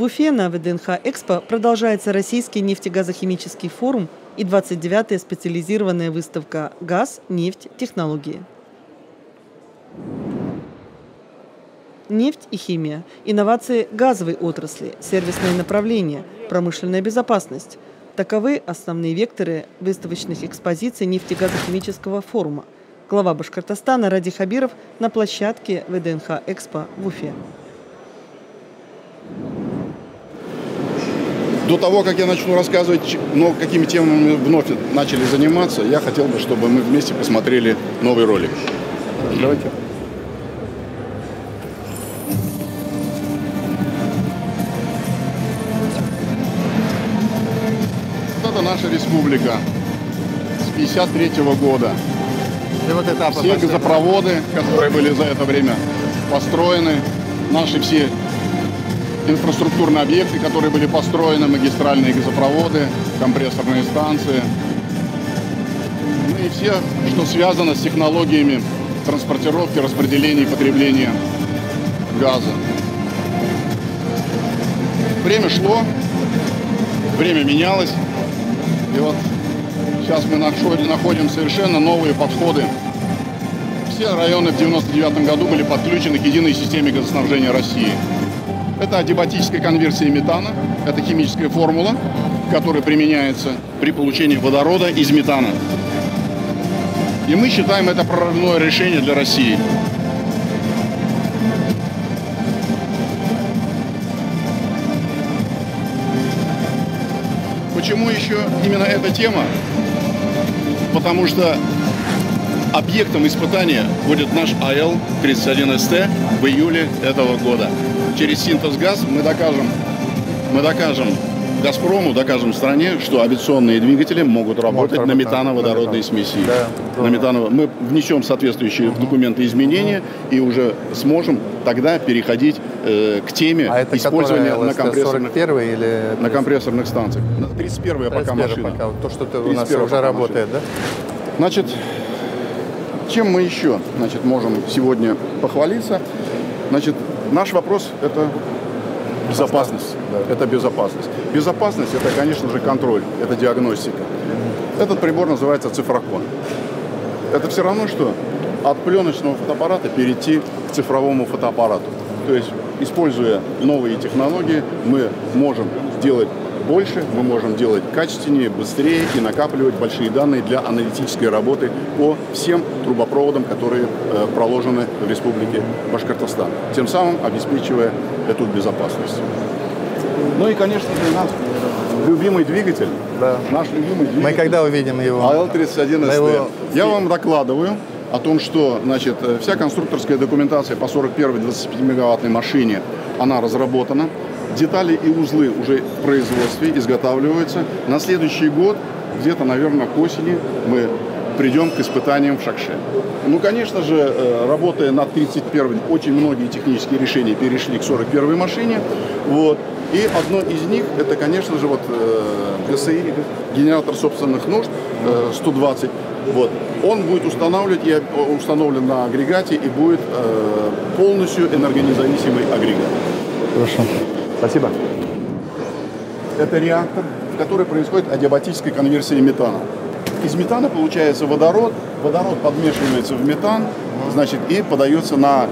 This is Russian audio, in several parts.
В Уфе на ВДНХ Экспо продолжается Российский нефтегазохимический форум и 29-я специализированная выставка «Газ, нефть, технологии». Нефть и химия, инновации газовой отрасли, сервисные направления, промышленная безопасность – таковы основные векторы выставочных экспозиций нефтегазохимического форума. Глава Башкортостана Ради Хабиров на площадке ВДНХ Экспо в Уфе. До того, как я начну рассказывать, какими темами мы вновь начали заниматься, я хотел бы, чтобы мы вместе посмотрели новый ролик. Давайте. Это наша республика с 1953 года. И вот это все газопроводы, которые были за это время построены, наши все инфраструктурные объекты, которые были построены, магистральные газопроводы, компрессорные станции. Ну и все, что связано с технологиями транспортировки, распределения и потребления газа. Время шло, время менялось. И вот сейчас мы находим совершенно новые подходы. Все районы в 1999 году были подключены к единой системе газоснабжения России. Это адиабатическая конверсия метана, это химическая формула, которая применяется при получении водорода из метана. И мы считаем это прорывное решение для России. Почему еще именно эта тема? Потому что объектом испытания будет наш АЛ-31СТ в июле этого года. Через Синтезгаз мы докажем Газпрому, докажем стране, что авиационные двигатели могут работать на метановодородной смеси. Мы внесем соответствующие документы изменения и уже сможем тогда переходить к теме использования на компрессорных станциях. 31-я пока машина. То, что у нас уже работает, да? Значит, чем мы еще можем сегодня похвалиться? Значит, наш вопрос – это безопасность. Это безопасность. Безопасность – это, конечно же, контроль, это диагностика. Этот прибор называется цифрокон. Это все равно, что от пленочного фотоаппарата перейти к цифровому фотоаппарату. То есть, используя новые технологии, мы можем делать больше, мы можем делать качественнее, быстрее и накапливать большие данные для аналитической работы по всем трубопроводам, которые проложены в Республике Башкортостан, тем самым обеспечивая эту безопасность. Ну и, конечно же, наш любимый двигатель. Да. Наш любимый двигатель. Мы когда увидим его? АЛ-31СТ. Я вам докладываю о том, что вся конструкторская документация по 41-й 25-мегаваттной машине, она разработана. Детали и узлы уже в производстве изготавливаются. На следующий год, где-то, наверное, к осени, мы придем к испытаниям в Шакше. Ну, конечно же, работая над 31-й, очень многие технические решения перешли к 41-й машине. Вот. И одно из них, это, конечно же, ГСИ, генератор собственных нужд, 120. Вот. Он будет установлен на агрегате и будет полностью энергонезависимый агрегат. Хорошо. Спасибо. Это реактор, в который происходит адиабатическая конверсия метана. Из метана получается водород, водород подмешивается в метан, и подается на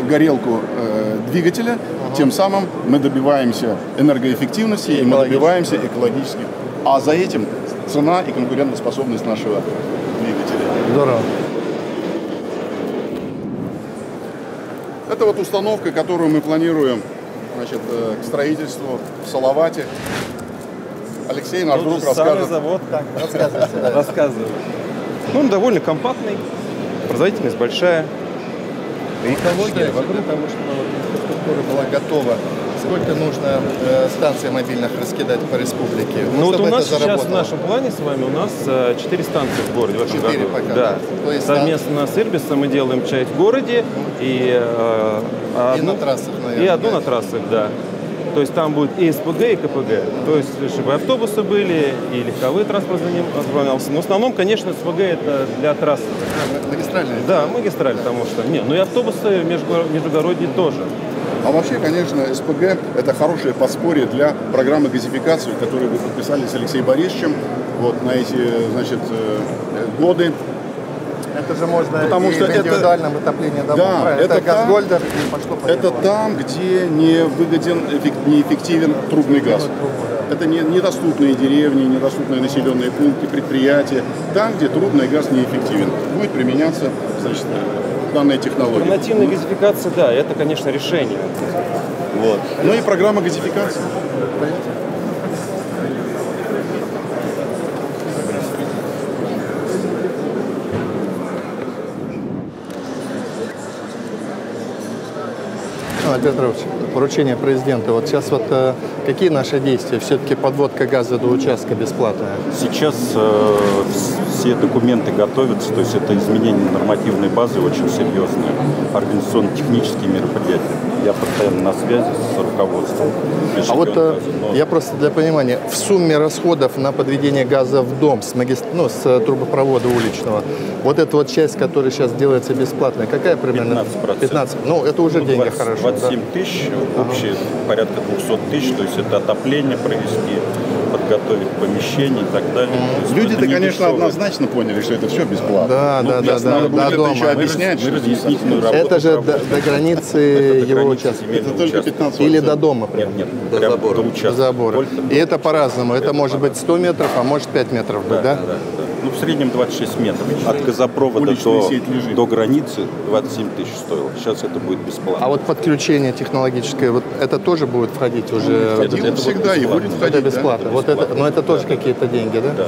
горелку двигателя. Тем самым мы добиваемся энергоэффективности и мы добиваемся экологических. А за этим цена и конкурентоспособность нашего двигателя. Здорово. Это установка, которую мы планируем к строительству в Салавате. Алексей, наш друг, расскажет. Завод, рассказываю. Он довольно компактный, производительность большая. Экология вокруг того, чтобы инфраструктура была готова. Сколько нужно станций мобильных раскидать по республике? У нас сейчас в нашем плане с вами 4 станции в городе. 4 пока. Да. То есть совместно с Ирбисом мы делаем часть в городе и на трассах, наверное. И одну на трассах, да. То есть там будет и СПГ, и КПГ. То есть, чтобы автобусы были, и легковые транспорт занимался. Но в основном, конечно, СПГ это для трасс. Магистральные? Да, магистраль, потому что. И автобусы междугородние тоже. А вообще, конечно, СПГ – это хорошее подспорье для программы газификации, которую вы подписали с Алексеем Борисовичем вот, на эти, значит, годы. Это же можно Потому и что в индивидуальном отоплении домов. Да, это там, Газгольдер и пошло. это там, где не выгоден, неэффективен трубный газ. Это недоступные деревни, недоступные населенные пункты, предприятия. Там, где трубный газ неэффективен, будет применяться, значит, данная технология. Альтернативная газификация, да, это, конечно, решение. Вот. Ну и программа газификации. Петрович, поручение президента. Вот сейчас вот какие наши действия? Все-таки подводка газа до участка бесплатная. Сейчас все документы готовятся, то есть это изменение нормативной базы очень серьезное, организационно-технические мероприятия. Я постоянно на связи с руководством. А вот я просто для понимания, в сумме расходов на подведение газа в дом с трубопровода уличного, вот эта вот часть, которая сейчас делается бесплатной, какая примерно? 15%. 15%. Ну, это уже деньги 20, хорошо. 27 тысяч, общее порядка 200 тысяч, то есть это отопление провести, подготовить помещение и так далее. Люди-то, конечно, однозначно поняли, что это все бесплатно. Да, да. Надо будет это еще объяснять. Мы разъяснительную работу Это же проводим. до границы его участка. Это только 15%. Или до дома прям? Нет, до прям забора. до участка. До забора. Только И это по-разному. Это может быть 100 метров, а может 5 метров быть, да? Да. Ну, в среднем 26 метров. От газопровода до границы 27 тысяч стоило. Сейчас это будет бесплатно. А вот подключение технологическое, вот это тоже будет входить уже? Это всегда и будет входить. Это бесплатно. Да? Вот это, но это тоже какие-то деньги, да? Да.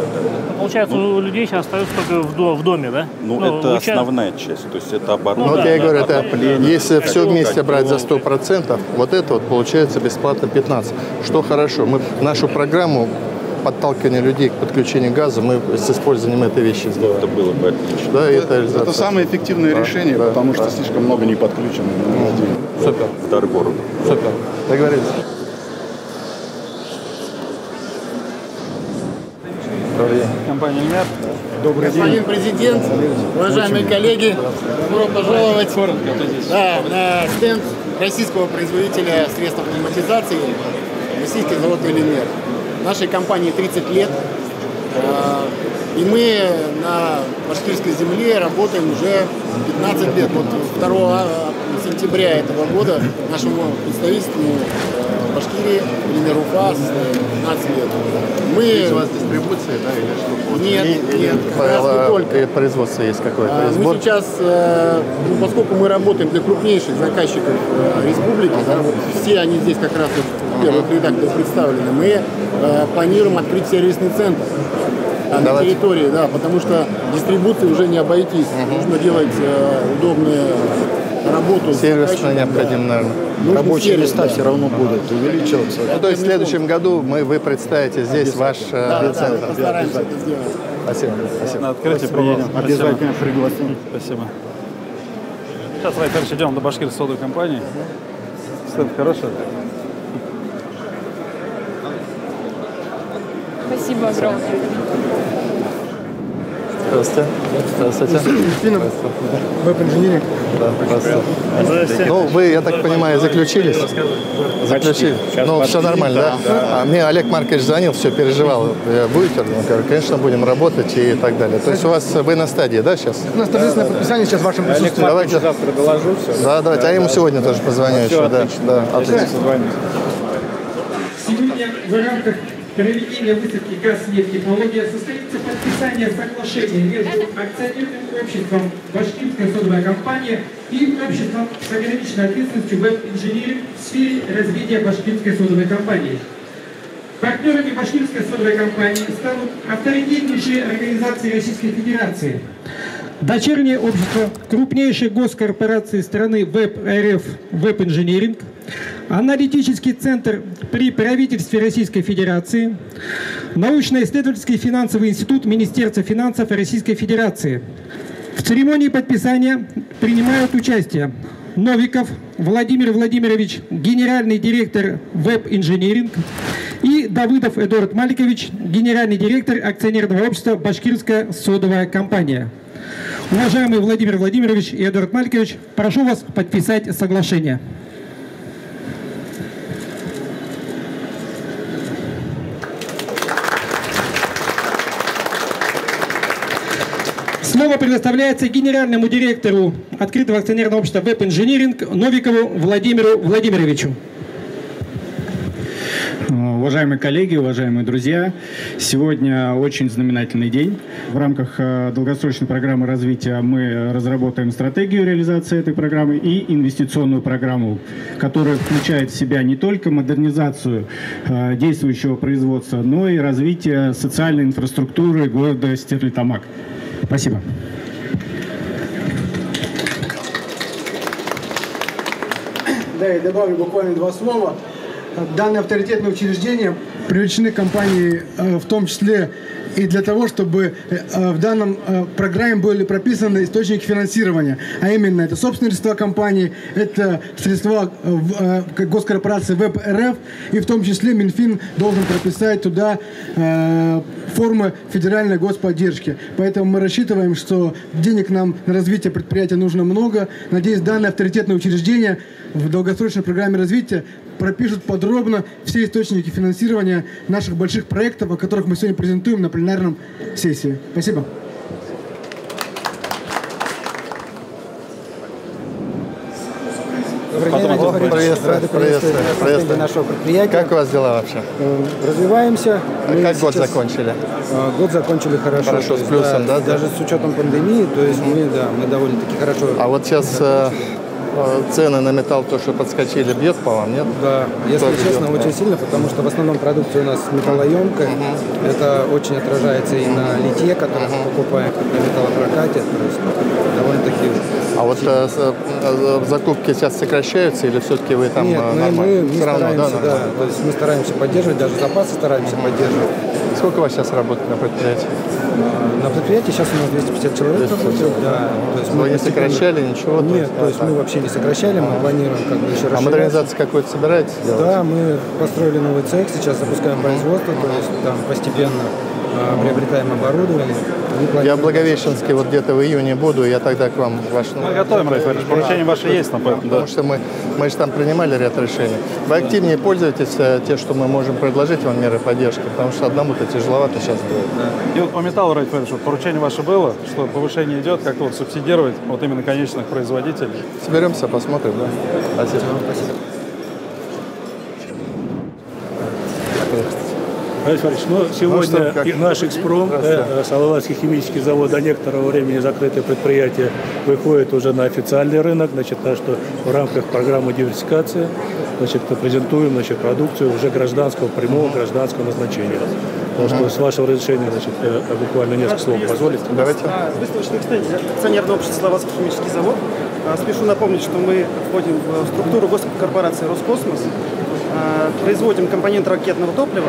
Получается, у людей сейчас остается только в доме, да? Ну, это основная часть, то есть это оборудование. Ну, вот я и говорю, это отопление, если все вместе брать за котел. 100%, вот это вот получается бесплатно 15%. Что хорошо, мы нашу программу подталкивания людей к подключению газа мы с использованием этой вещи сделаем. Это было бы отлично. Да, Это самое эффективное решение, да, потому что слишком много не подключено. Супер, В дар города. супер. Договорились. Добрый день. Компания «Эльмер». Господин президент, уважаемые коллеги, добро пожаловать на стенд российского производителя средств автоматизации, российский завод «Эльмер». Нашей компании 30 лет, и мы на башкирской земле работаем уже 15 лет. Вот 2 сентября этого года нашему представительству в Башкирии, «Эльмер Уфа», 15 лет. У вас дистрибуция, да, или что? Нет, как раз не только. Производство есть какое-то? Мы сейчас, поскольку мы работаем для крупнейших заказчиков республики, да, вот все они здесь как раз вот в первых рядах представлены, мы планируем открыть сервисный центр на территории, да, потому что дистрибуции уже не обойтись. Нужно делать удобную работу. Сервисно необходимо, наверное. Рабочие места все равно будут увеличиваться. Ну, то есть в следующем году вы представите здесь ваш центр. Постараемся это сделать. Спасибо. На открытие приедем. Обязательно пригласим. Спасибо. Сейчас, Владимир, идем до башкирской содовой компании. Стенд хороший. Спасибо огромное. Здравствуйте. Здравствуйте. Веб-инженеринг. Да, здравствуйте. Ну, вы, я так понимаю, заключились? Заключили. Ну, все нормально, да? А мне Олег Маркович звонил, все переживал. Будете? Я говорю, конечно, будем работать и так далее. То есть у вас, вы на стадии, да, сейчас? У нас торжественное подписание сейчас в вашем присутствии. Давайте. Завтра доложу все. Да, давайте. А я ему сегодня тоже позвоню еще. Да, отлично. Сегодня в рамках проведения выставки «Газнефть-технология» состоится подписание соглашения между акционерным обществом «Башкирская содовая компания» и обществом с ограниченной ответственностью «Веб-инжиниринг» в сфере развития Башкирской содовой компании. Партнерами Башкирской содовой компании станут авторитетнейшие организации Российской Федерации, дочернее общество крупнейшей госкорпорации страны ВЭБ-РФ «Веб-инжиниринг», аналитический центр при правительстве Российской Федерации, научно-исследовательский финансовый институт Министерства финансов Российской Федерации. В церемонии подписания принимают участие Новиков Владимир Владимирович, генеральный директор «Веб-инжиниринг», и Давыдов Эдуард Маликович, генеральный директор акционерного общества «Башкирская содовая компания». Уважаемый Владимир Владимирович и Эдуард Маликович, прошу вас подписать соглашение. Слово предоставляется генеральному директору открытого акционерного общества Web Engineering Новикову Владимиру Владимировичу. Уважаемые коллеги, уважаемые друзья, сегодня очень знаменательный день. В рамках долгосрочной программы развития мы разработаем стратегию реализации этой программы и инвестиционную программу, которая включает в себя не только модернизацию действующего производства, но и развитие социальной инфраструктуры города Стерлитамак. Спасибо. Да, я добавлю буквально 2 слова. Данные авторитетные учреждения привлечены компанией в том числе и для того, чтобы в данном программе были прописаны источники финансирования. А именно, это собственные средства компании, это средства госкорпорации ВЭБ-РФ, и в том числе Минфин должен прописать туда формы федеральной господдержки. Поэтому мы рассчитываем, что денег нам на развитие предприятия нужно много. Надеюсь, данные авторитетные учреждения в долгосрочной программе развития пропишут подробно все источники финансирования наших больших проектов, о которых мы сегодня презентуем на пленарном сессии. Спасибо. Добрый день, приветствую нашего предприятия. Как у вас дела вообще? Развиваемся. Как год закончили? Год закончили хорошо. Хорошо, с плюсом, да? Даже с учетом пандемии, то есть мы довольно-таки хорошо. А вот сейчас цены на металл, то, что подскочили, бьет по вам, нет? Да, если честно, очень сильно, потому что в основном продукция у нас металлоемкая. Это очень отражается и на литье, которое мы покупаем, как на металлопрокате. То есть довольно-таки... А вот закупки сейчас сокращаются или все-таки вы там мы стараемся, да, то есть мы стараемся поддерживать, даже запасы стараемся поддерживать. Сколько у вас сейчас работает на предприятии? На предприятии сейчас у нас 250 человек. Да, то есть мы не сокращали ничего? Нет, то есть мы вообще не сокращали, мы планируем как бы еще расширять. А модернизацию какую-то собираетесь делать? Да, мы построили новый цех, сейчас запускаем производство, то есть там постепенно приобретаем оборудование. Я в Благовещенске вот где-то в июне буду, я тогда к вам Мы готовим, Рафаэль, поручения ваши есть, напомню. Потому что мы же там принимали ряд решений. Вы активнее пользуетесь те, что мы можем предложить вам меры поддержки, потому что одному-то тяжеловато сейчас будет. И вот по металлу, Рафаэль, что поручение ваше было, что повышение идет, как-то вот субсидировать вот именно конечных производителей. Соберемся, посмотрим, да? Спасибо. Борис Борисович, сегодня наш «Экспром», Салаватский химический завод, до некоторого времени закрытое предприятие, выходит уже на официальный рынок, что в рамках программы диверсификации презентуем продукцию уже гражданского, прямого гражданского назначения. Что с вашего разрешения, буквально несколько слов позволите? Давайте. Выставочный акционерное общество «Салаватский химический завод». Спешу напомнить, что мы входим в структуру госкорпорации «Роскосмос». Производим компоненты ракетного топлива,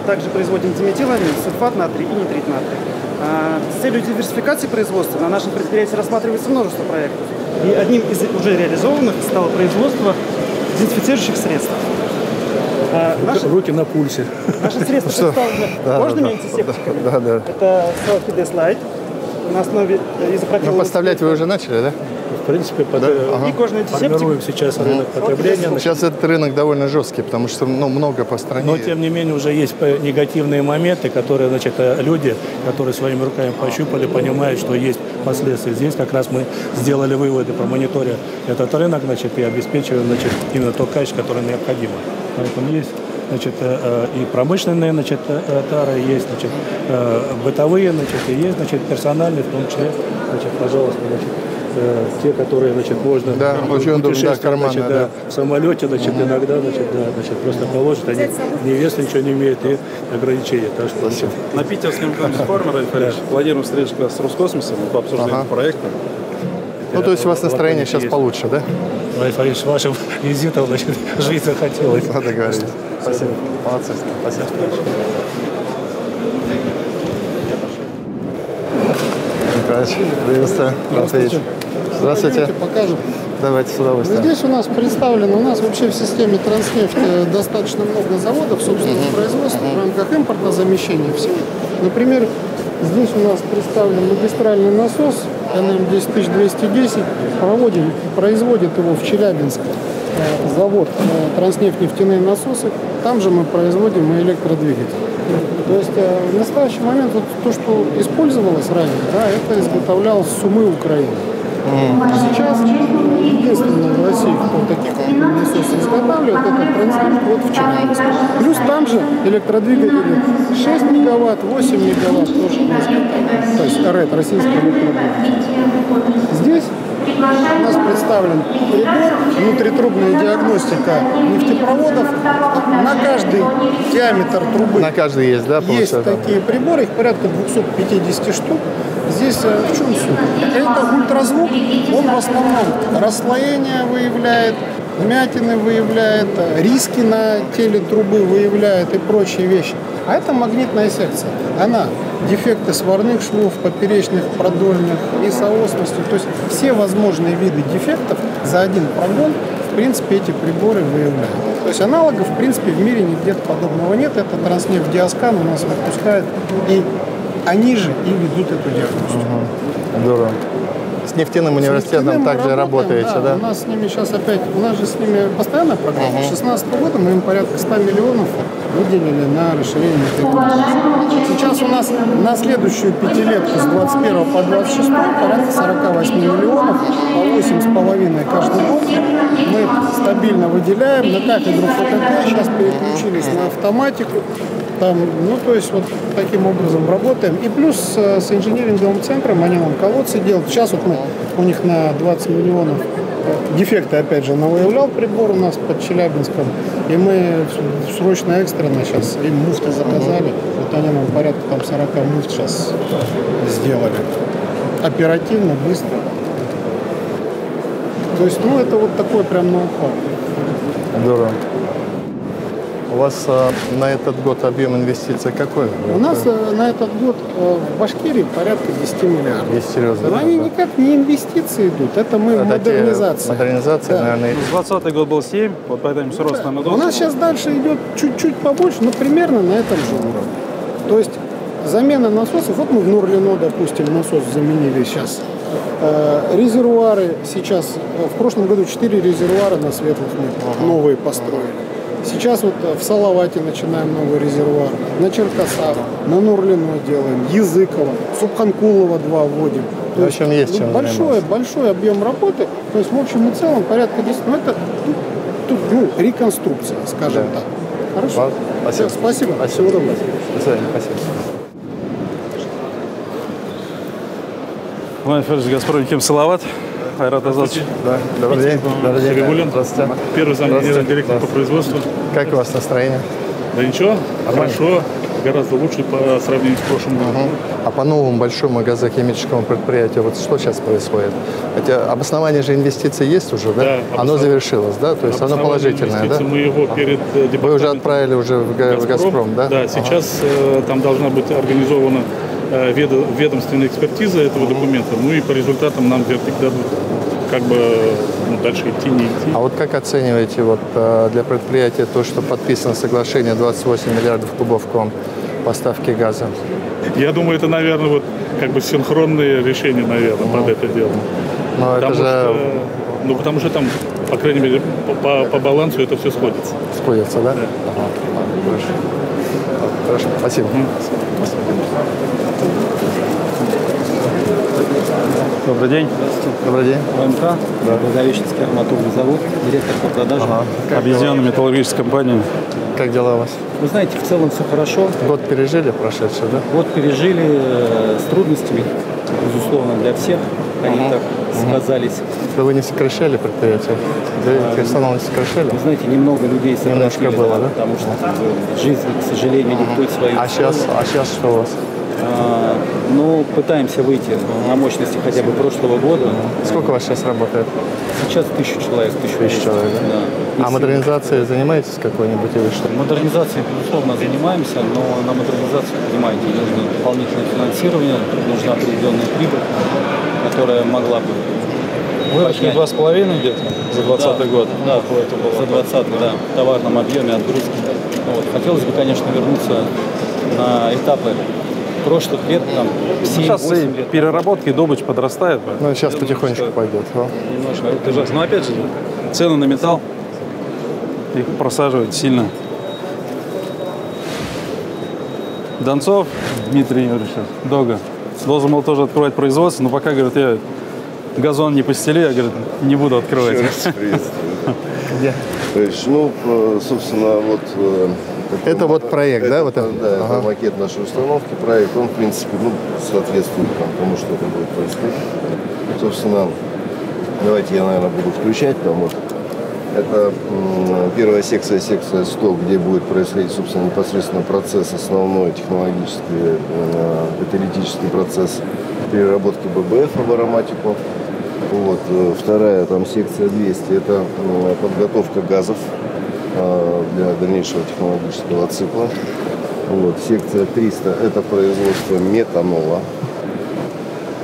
также производим диметиламин, сульфат натрия и нитрит натрия. С целью диверсификации производства на нашем предприятии рассматривается множество проектов. И одним из уже реализованных стало производство дезинфицирующих средств. Руки на пульсе. Наши средства представлены кожными антисептиками. Это Sulfide Slide на основе изопропилового. Но поставлять вы уже начали, да? В принципе, и кожный антисептик. Формируем сейчас рынок потребления. Сейчас этот рынок довольно жесткий, потому что много по стране. Но, тем не менее, уже есть негативные моменты, которые, люди, которые своими руками пощупали, понимают, что есть последствия. Здесь как раз мы сделали выводы, промониторя этот рынок, и обеспечиваем, именно то качество, которое необходимо. Поэтому есть, и промышленные, тары, есть, бытовые, и есть, персональные, в том числе, пожалуйста, те, которые, можно путешествовать, в самолете, иногда, просто положат, они ни веса, ничего не имеют, и ограничения. Так что, на питерском форуме, планируем встречу с Роскосмосом по обсуждению проекта. То есть у вас настроение сейчас получше, да? Борис, с вашим визитом, жить захотелось. Договорились. Спасибо. Молодцы. Спасибо. Николаевич, приветствую. Здравствуйте. Здравствуйте. Покажем. Давайте с удовольствием. Здесь у нас представлено, у нас вообще в системе Транснефти достаточно много заводов собственного производства в рамках импортозамещения всего. Например, здесь у нас представлен магистральный насос НМ-10210, производит его в Челябинск завод Транснефть нефтяные насосы. Там же мы производим и электродвигатель. То есть в настоящий момент вот то, что использовалось ранее, да, это изготовлялось с Сумы Украины. Сейчас единственный в России, кто таких насосов изготавливает, это Транснефть вот в Челябинске. Плюс там же электродвигатели 6 мегаватт, 8 мегаватт тоже изготавливают. То есть РЭД, российский электродвигатель. Здесь у нас представлен прибор, внутритрубная диагностика нефтепроводов. На каждый диаметр трубы на каждый есть, да, есть такие приборы, их порядка 250 штук. Здесь в чем суть? Это ультразвук, он в основном расслоение выявляет, вмятины выявляет, риски на теле трубы выявляет и прочие вещи. А это магнитная секция. Она дефекты сварных швов, поперечных, продольных и соосности. То есть все возможные виды дефектов за один прогон, в принципе, эти приборы выявляют. То есть аналогов, в принципе, в мире нигде подобного нет. Это Транснефть Диаскан у нас выпускает, и они же и ведут эту диагностику. Здорово. С нефтяным университетом также работаете, да? У нас с ними сейчас опять, у нас же с ними постоянная программа. С 2016 года мы им порядка 100 миллионов выделили на расширение этой области. Сейчас у нас на следующую пятилетку с 21 по 26 порядка 48 миллионов, по 8,5 каждый год мы стабильно выделяем. На кафедру ФТТ сейчас переключились на автоматику. Там, ну, то есть вот таким образом работаем. И плюс с инжиниринговым центром они нам колодцы делают. Сейчас вот мы у них на 20 миллионов дефекты, опять же, навыявлял прибор у нас под Челябинском. И мы срочно, экстренно сейчас им муфты заказали. Вот они нам порядка там 40 муфт сейчас сделали. Оперативно, быстро. То есть, ну, это вот такой прям ноу-хау. Здорово. У вас на этот год объем инвестиций какой? У нас на этот год в Башкирии порядка 10 миллиардов. Есть серьезно. Но они никак не инвестиции идут, это мы модернизация. Модернизация, да. Наверное. 2020 год был 7, вот поэтому все рост нам идет. У нас сейчас дальше идет чуть-чуть побольше, но примерно на этом же уровне. То есть замена насосов, вот мы в Нурлино, допустим, насос заменили сейчас. Резервуары сейчас, в прошлом году 4 резервуара на светлых новые построили. Сейчас вот в Салавате начинаем новый резервуар, на Черкасах, на Нурлино делаем, Языково, Субханкулово 2 вводим. В общем, есть чем большой объем работы, то есть в общем и целом порядка 10, ну это тут реконструкция, скажем так. Хорошо? Спасибо. Спасибо. Всего доброго. До свидания. Спасибо. Владимир Федорович, Газпром, Хим Салават. Айрат Азатович. Да. Добрый день. Сагибуллин. Здравствуйте. Первый замгенеральный директор по производству. Как у вас настроение? Да ничего, хорошо, гораздо лучше по сравнению с прошлым годом. А по новому большому газохимическому предприятию, вот что сейчас происходит? Хотя обоснование же инвестиций есть уже, да? Да, оно завершилось, да? То есть оно положительное, да? Мы его перед департаментом... Вы уже отправили уже в «Газпром», да? Да, сейчас там должна быть организована ведомственная экспертиза этого документа, ну и по результатам нам вердикт дадут, как бы дальше идти, не идти. А вот как оцениваете вот для предприятия то, что подписано соглашение 28 миллиардов кубов к вам поставки газа? Я думаю, это, наверное, вот как бы синхронные решения, наверное, под это дело. Но это же... потому что там, по крайней мере, по балансу это все сходится. Сходится, да? Да. Ага. Хорошо. Спасибо. Добрый день. Добрый день. ВМК, Благовещенский арматурный завод, директор по продажам. Объединенная металлургическая компания. Как дела у вас? Вы знаете, в целом все хорошо. Год пережили прошедший, да? Год пережили с трудностями, безусловно, для всех. Они так сказались. Да вы не сокращали предприятие? Да, персонал не сокращали? Вы знаете, немного людей сократили. Немножко было, да? Потому что жизнь, к сожалению, диктует свою. А сейчас что у вас? Ну, пытаемся выйти на мощности хотя бы прошлого года. Сколько у вас сейчас работает? Сейчас 1000 человек. 1000 человек, да? А модернизацией занимаетесь какой-нибудь или что? Модернизацией, безусловно, занимаемся, но на модернизацию, понимаете, нужно дополнительное финансирование, нужна определенная прибыль, которая могла бы... Выросли 2,5 где-то за 2020 год? Да, за 2020, да, в товарном объеме отгрузки. Вот. Хотелось бы, конечно, вернуться на этапы прошлых лет, там, 7-8 лет. Переработки, добыча подрастает. Ну, сейчас потихонечку пойдет. Немножко. Но опять же, цены на металл, их просаживают сильно. Донцов Дмитрий Юрьевич, Дога. Должен был тоже открывать производство, но пока, говорит, я газон не постели, я, говорит, не буду открывать. Ну, собственно, вот... Это вот проект, да? Вот да, это макет нашей установки, проект, он, в принципе, ну, соответствует тому, что это будет происходить. Собственно, давайте я, наверное, буду включать там вот. Это первая секция, секция 100, где будет происходить, собственно, непосредственно процесс, основной технологический, каталитический процесс переработки ББФ в ароматику. Вот. Вторая там секция 200, это подготовка газов для дальнейшего технологического цикла. Вот. Секция 300 это производство метанола.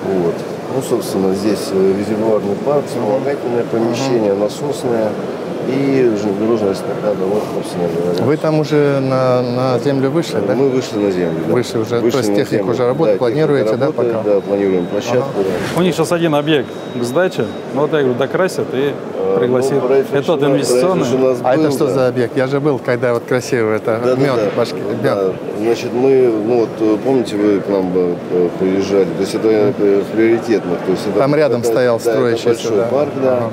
Вот. Ну, собственно, здесь резервуарный парк, вспомогательное помещение, насосное и железнодорожная эстакада. Вот, собственно говоря. Вы там уже на землю вышли, да? Мы вышли на землю, да. Вышли уже, вышли, то есть техника уже работает, да, планируете, да, пока? Да, планируем площадку. Да. У них сейчас один объект к сдаче, ну, вот я говорю, докрасят и пригласил. Это тот инвестиционный. А это что за объект? Я же был, когда вот красиво, это мед, башки, мед. Да. Значит, мы, ну вот, помните, вы к нам приезжали, то есть это приоритетно. То есть это, там рядом стоял строящийся, большой парк, да.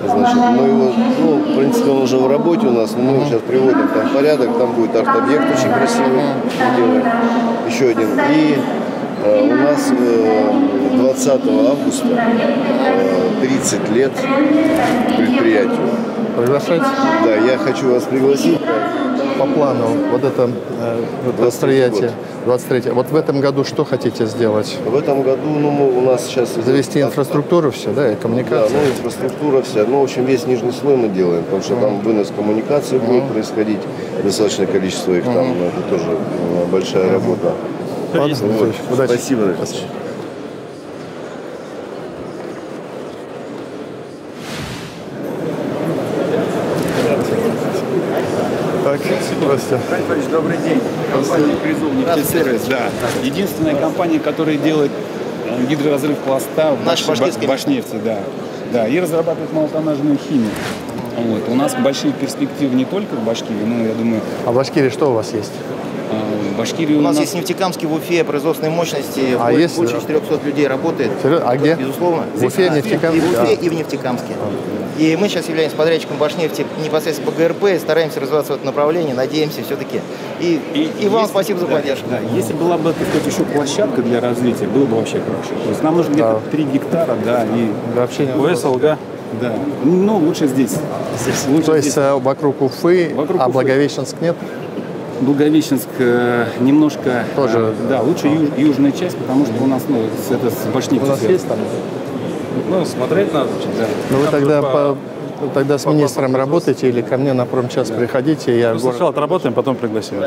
Значит, мы его, ну, в принципе, он уже в работе у нас, но мы его сейчас приводим там в порядок, там будет арт-объект очень красивый, делаем, еще один. И у нас 20 августа 30 лет предприятию. Приглашать? Да, я хочу вас пригласить. По плану, вот это предприятие, 23. Вот в этом году что хотите сделать? В этом году, ну, у нас сейчас... Завести инфраструктуру все, да, и коммуникации? Да, ну, инфраструктура вся. Ну, в общем, весь нижний слой мы делаем, потому что там вынос коммуникаций будет происходить, достаточное количество их там, это тоже большая работа. Ладно, вот. Удачи. Спасибо. Здравствуйте. Добрый день. Компания Призов нефтесервис, да. Единственная компания, которая делает гидроразрыв пласта в Башнефти, да. Да, и разрабатывает малотоннажную химию. Вот. У нас большие перспективы не только в Башкирии, но, я думаю... А в Башкирии что у вас есть? В Башкирии у нас есть Нефтекамский, в Уфе, производственной мощности, больше 400 людей работает. Серьезно? А где? Безусловно. В Уфе, Нефтекамске? И в Уфе, и в Нефтекамске. И мы сейчас являемся подрядчиком Башнефти непосредственно по ГРП, стараемся развиваться в этом направлении, надеемся все-таки. И вам спасибо за поддержку. Да, если была бы, так сказать, еще площадка для развития, было бы вообще хорошо. То есть нам нужно где-то 3 гектара, да, и вообще ВСЛГ. Да. Ну, лучше здесь. То есть вокруг Уфы, а Благовещенск нет? Благовещенск немножко... Тоже? Да, лучше южная часть, потому что у нас, ну, это с Башнефтью. У нас есть там? Ну, смотреть надо. Да. Ну, вы тогда с министром работаете или ко мне на промчас приходите. Я сначала отработаем, потом пригласим.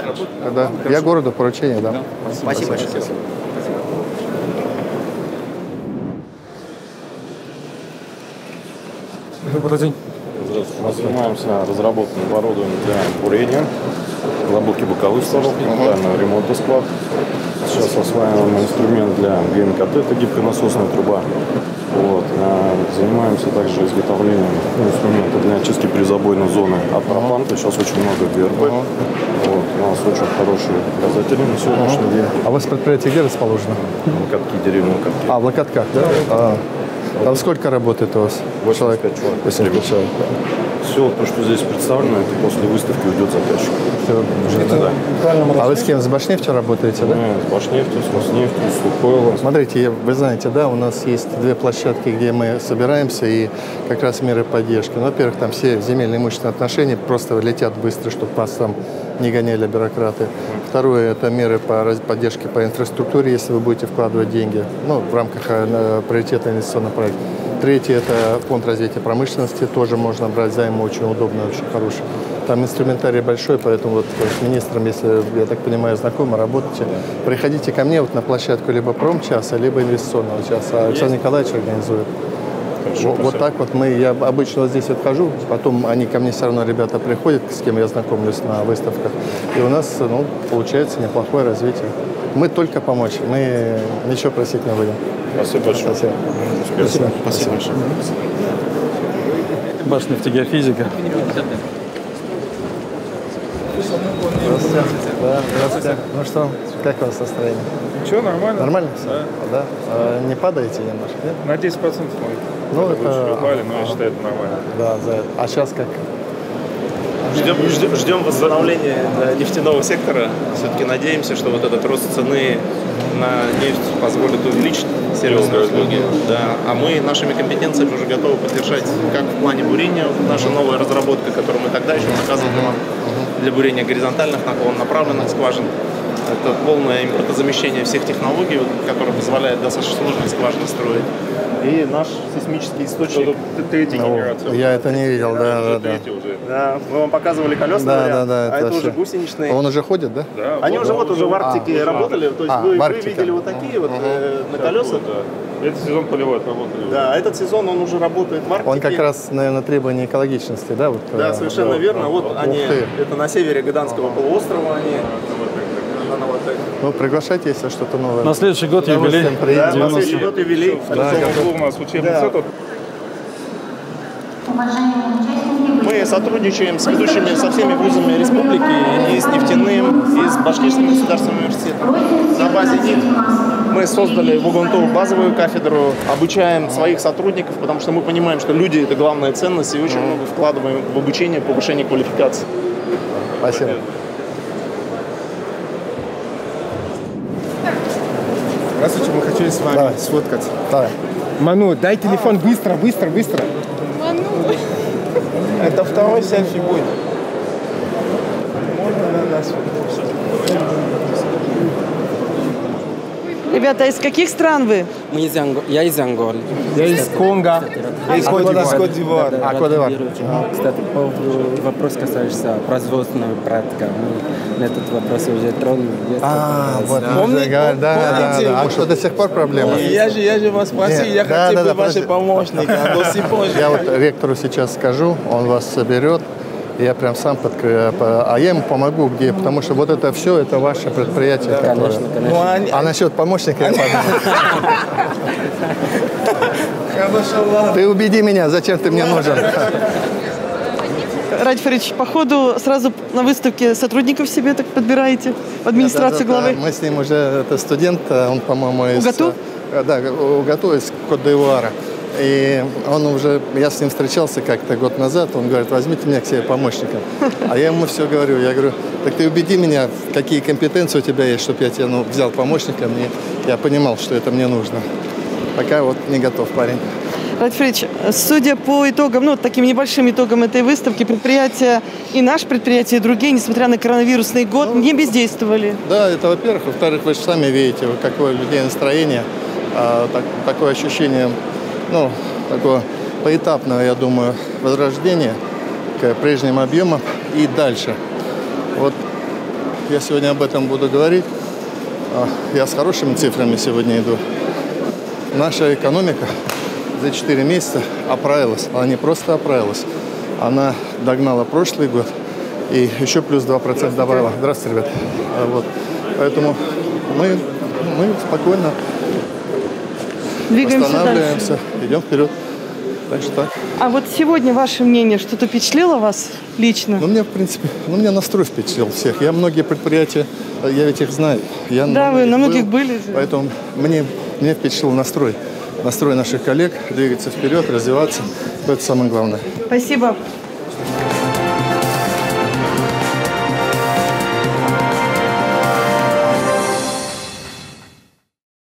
Да. Я городу поручение дам. Спасибо. Добрый день. Здравствуйте. Мы занимаемся разработкой оборудования для бурения, глубоких боковых сторон, капитального ремонта склад. Сейчас осваиваем инструмент для ГМКТ, это гибконасосная труба. Вот. Занимаемся также изготовлением инструмента для очистки призабойной зоны от пропанта. Сейчас очень много ГРП. Вот. У нас очень хорошие показатели на сегодняшний день. А у вас предприятие где расположено? Локотки, деревянные локотки. А, в Локотках, да? Там сколько работает у вас? 85 человек. 85 человек. Все то, что здесь представлено, это после выставки уйдет заказчик. А вы с кем? С Башнефтью работаете, да? С Башнефтью, с Роснефтью, с Лукойлом. Смотрите, вы знаете, да, у нас есть 2 площадки, где мы собираемся, и как раз меры поддержки. Ну, во-первых, там все земельные имущественные отношения просто летят быстро, чтобы вас там не гоняли бюрократы. Второе – это меры по поддержке по инфраструктуре, если вы будете вкладывать деньги, ну, в рамках приоритетного инвестиционного проекта. Третье – это фонд развития промышленности, тоже можно брать займы, очень удобно, очень хороший. Там инструментарий большой, поэтому вот с министром, если, я так понимаю, знакомы, работаете, приходите ко мне вот на площадку либо промчаса, либо инвестиционного часа. Александр Николаевич организует. Вот так вот я обычно вот здесь вот хожу, потом они ко мне все равно, ребята, приходят, с кем я знакомлюсь на выставках, и у нас, ну, получается неплохое развитие. Мы только помочь, мы ничего просить не будем. Спасибо большое. Спасибо. Спасибо большое. Башнефтегеофизика. Здравствуйте. Да, здравствуйте. Ну что, как у вас настроение? Ничего, нормально. Нормально все? Да. Да. Не падаете немножко, нет? На 10% мы. Ну, это... упали, но я считаю, это нормально. Да, за это. А сейчас как? Ждем восстановления нефтяного сектора. Все-таки надеемся, что вот этот рост цены на нефть позволит увеличить сервисные услуги. Да. А мы нашими компетенциями уже готовы поддержать как в плане бурения, наша новая разработка, которую мы тогда еще заказывали для бурения горизонтальных наклонов, направленных скважин. Это полное импортозамещение всех технологий, которое позволяет достаточно сложные скважины строить. И наш сейсмический источник. Третья генерация. Я это не видел, да. Да, мы вам показывали колесный вариант, а это уже гусеничный. Он уже ходит, да? Да. Они уже уже в Арктике работали, то есть вы видели вот такие вот на колесах. Этот сезон полевой отработали. Да, этот сезон он уже работает в Арктике. Он как раз, наверное, требование экологичности, да? Вот, да, совершенно верно. Вот они, это на севере Гаданского полуострова они. Ну, приглашайте, если что-то новое. На следующий год юбилей. Да, на следующий год юбилей. У нас учебный сад. Мы сотрудничаем с ведущими, со всеми вузами республики, и с нефтяным, и с Башкирским государственным университетом. На базе них мы создали в УГНТУ базовую кафедру, обучаем своих сотрудников, потому что мы понимаем, что люди – это главная ценность, и очень много вкладываем в обучение, повышение квалификации. Спасибо. Здравствуйте, мы хотели с вами сфоткаться. Да. Ману, дай телефон быстро. Ману. Это второй селфи будет. Можно на нас. Ребята, из каких стран вы? Я из Анголы. Я из Конго. Я из Кот-д'Ивуар. Кстати, по вопрос касаешься производственного практика. Мы этот вопрос уже тронули. Вот, помните? Да. А что, до сих пор проблема? Я же вас просил, я хотел быть вашим помощником. Я вот ректору сейчас скажу, он вас соберет. Я прям сам подкрою, а я ему помогу, где, потому что вот это все, это ваше предприятие. Да, конечно. А насчет помощника я помогу. Ты убеди меня, зачем ты мне нужен? Радик Фаридович, походу сразу на выставке сотрудников себе так подбираете в администрацию главы? Мы с ним уже, это студент, он, по-моему, из... УГАТУ? Да, УГАТУ из Кот-д'Ивуара. И он уже, я с ним встречался как-то год назад, он говорит, возьмите меня к себе помощником. А я ему все говорю, так ты убеди меня, какие компетенции у тебя есть, чтобы я тебя взял помощником, и я понимал, что это мне нужно. Пока вот не готов парень. Радик Фаридович, судя по итогам, таким небольшим итогам этой выставки, предприятия, и наше предприятие, и другие, несмотря на коронавирусный год, не бездействовали. Да, это во-первых. Во-вторых, вы же сами видите, какое у людей настроение, такое ощущение, такое поэтапное, я думаю, возрождение к прежним объемам и дальше. Вот я сегодня об этом буду говорить. Я с хорошими цифрами сегодня иду. Наша экономика за 4 месяца оправилась. Она не просто оправилась, она догнала прошлый год и еще плюс 2% добавила. Здравствуйте, ребят. Вот. Поэтому мы спокойно восстанавливаемся, идем вперед. Так что так. А вот сегодня ваше мнение, что-то впечатлило вас лично? Мне, в принципе, меня настрой впечатлил всех. Я многие предприятия, я ведь их знаю. Да, вы на многих были. Поэтому мне впечатлил настрой. Настрой наших коллег, двигаться вперед, развиваться. Это самое главное. Спасибо.